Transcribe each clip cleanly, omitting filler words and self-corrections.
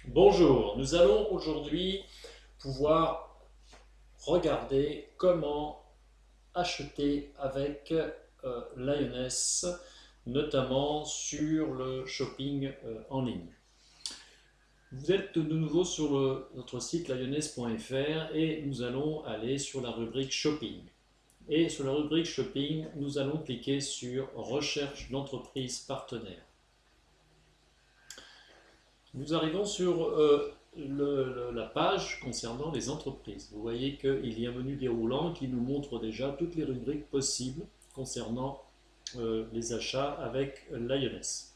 Bonjour, nous allons aujourd'hui pouvoir regarder comment acheter avec Lioness, notamment sur le shopping en ligne. Vous êtes de nouveau sur notre site lioness.fr et nous allons aller sur la rubrique shopping. Et sur la rubrique shopping, nous allons cliquer sur recherche d'entreprise partenaire. Nous arrivons sur la page concernant les entreprises. Vous voyez qu'il y a un menu déroulant qui nous montre déjà toutes les rubriques possibles concernant les achats avec Lioness.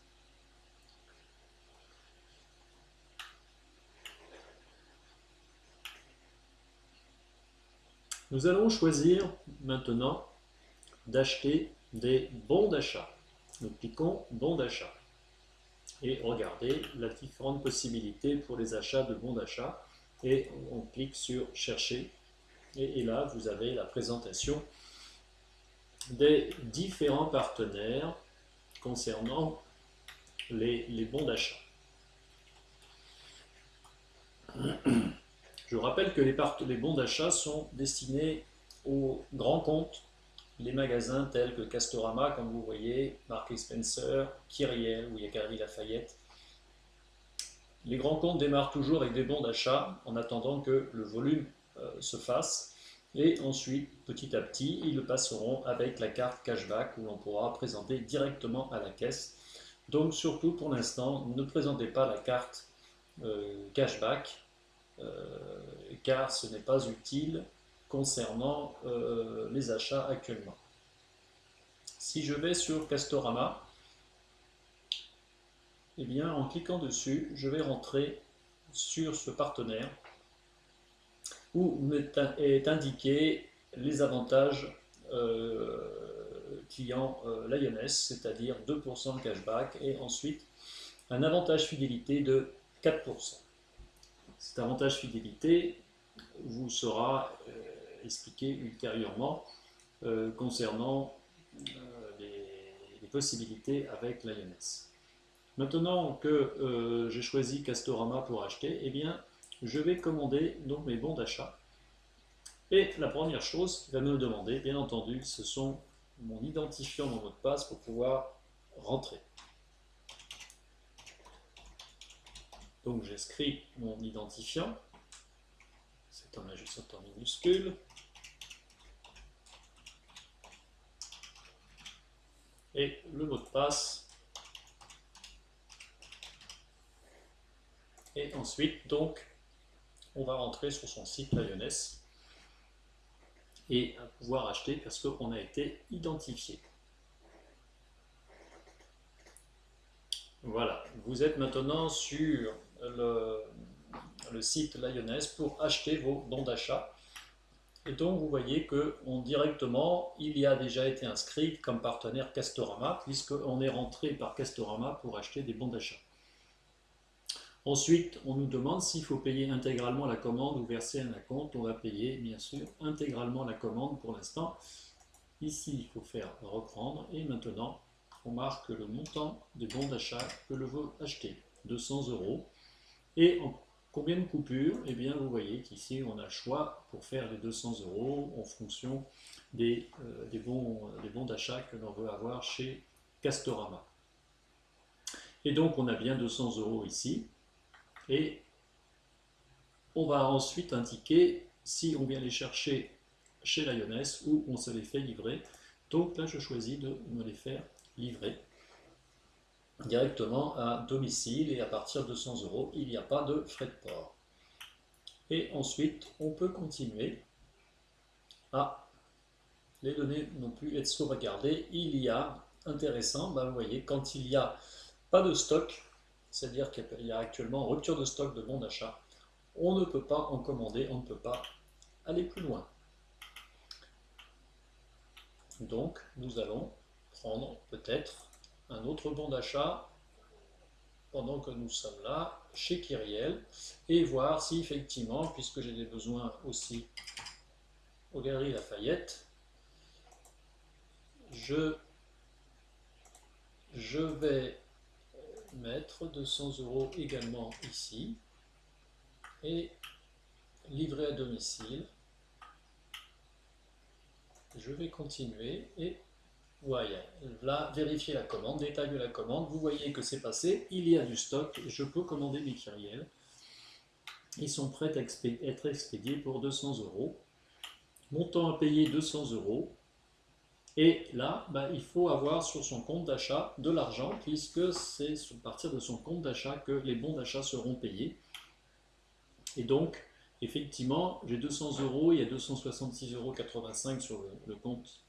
Nous allons choisir maintenant d'acheter des bons d'achat. Nous cliquons bons d'achat et regardez les différentes possibilités pour les achats de bons d'achat et on clique sur chercher et là vous avez la présentation des différents partenaires concernant les bons d'achat. Je rappelle que les bons d'achat sont destinés aux grands comptes, les magasins tels que Castorama, comme vous voyez, Marks & Spencer, Kyriel, où il y a Galeries Lafayette. Les grands comptes démarrent toujours avec des bons d'achat en attendant que le volume se fasse. Et ensuite, petit à petit, ils le passeront avec la carte cashback où l'on pourra présenter directement à la caisse. Donc surtout pour l'instant, ne présentez pas la carte cashback car ce n'est pas utile concernant les achats actuellement. Si je vais sur Castorama, eh bien, en cliquant dessus, je vais rentrer sur ce partenaire où est indiqué les avantages client Lioness, c'est-à-dire 2% de cashback et ensuite un avantage fidélité de 4%. Cet avantage fidélité vous sera expliqué ultérieurement concernant les possibilités avec Lioness. Maintenant que j'ai choisi Castorama pour acheter, eh bien, je vais commander donc mes bons d'achat. Et la première chose qu'il va me demander, bien entendu, ce sont mon identifiant, mon mot de passe pour pouvoir rentrer. Donc j'inscris mon identifiant, c'est en ajustant en minuscule. Et le mot de passe. Et ensuite, donc, on va rentrer sur son site Lioness et pouvoir acheter parce qu'on a été identifié. Voilà, vous êtes maintenant sur le site Lioness pour acheter vos bons d'achat. Et donc vous voyez que directement, il y a déjà été inscrit comme partenaire Castorama, puisqu'on est rentré par Castorama pour acheter des bons d'achat. Ensuite, on nous demande s'il faut payer intégralement la commande ou verser un acompte. On va payer, bien sûr, intégralement la commande pour l'instant. Ici, il faut faire reprendre. Et maintenant, on marque le montant des bons d'achat que l'on veut acheter, 200 €. Et en combien de coupures? Eh bien, vous voyez qu'ici, on a le choix pour faire les 200 € en fonction des bons d'achat que l'on veut avoir chez Castorama. Et donc, on a bien 200 € ici. Et on va ensuite indiquer si on vient les chercher chez Lioness ou on se les fait livrer. Donc là, je choisis de me les faire livrer directement à domicile et à partir de 200 €, il n'y a pas de frais de port. Et ensuite, on peut continuer à les données non plus être sauvegardées. Il y a, intéressant, vous voyez, quand il n'y a pas de stock, c'est-à-dire qu'il y a actuellement rupture de stock de bons d'achat, on ne peut pas en commander, on ne peut pas aller plus loin. Donc, nous allons prendre peut-être un autre bon d'achat pendant que nous sommes là, chez Kyriel, et voir si effectivement, puisque j'ai des besoins aussi aux Galeries Lafayette, je vais mettre 200 € également ici. et livré à domicile. Je vais continuer et voilà, là, vérifier la commande, détail de la commande. Vous voyez que c'est passé, il y a du stock, je peux commander mes kyrielles. Ils sont prêts à être expédiés pour 200 €. Montant à payer 200 €. Et là, il faut avoir sur son compte d'achat de l'argent, puisque c'est à partir de son compte d'achat que les bons d'achat seront payés. Et donc, effectivement, j'ai 200 €, il y a 266,85 € sur le compte.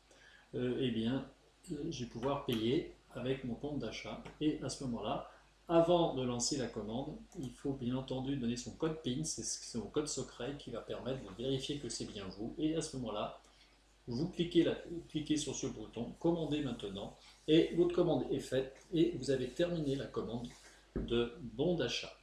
Eh bien, je vais pouvoir payer avec mon compte d'achat. Et à ce moment-là, avant de lancer la commande, il faut bien entendu donner son code PIN, c'est son code secret qui va permettre de vérifier que c'est bien vous. Et à ce moment-là, vous cliquez sur ce bouton « Commander maintenant » et votre commande est faite et vous avez terminé la commande de bon d'achat.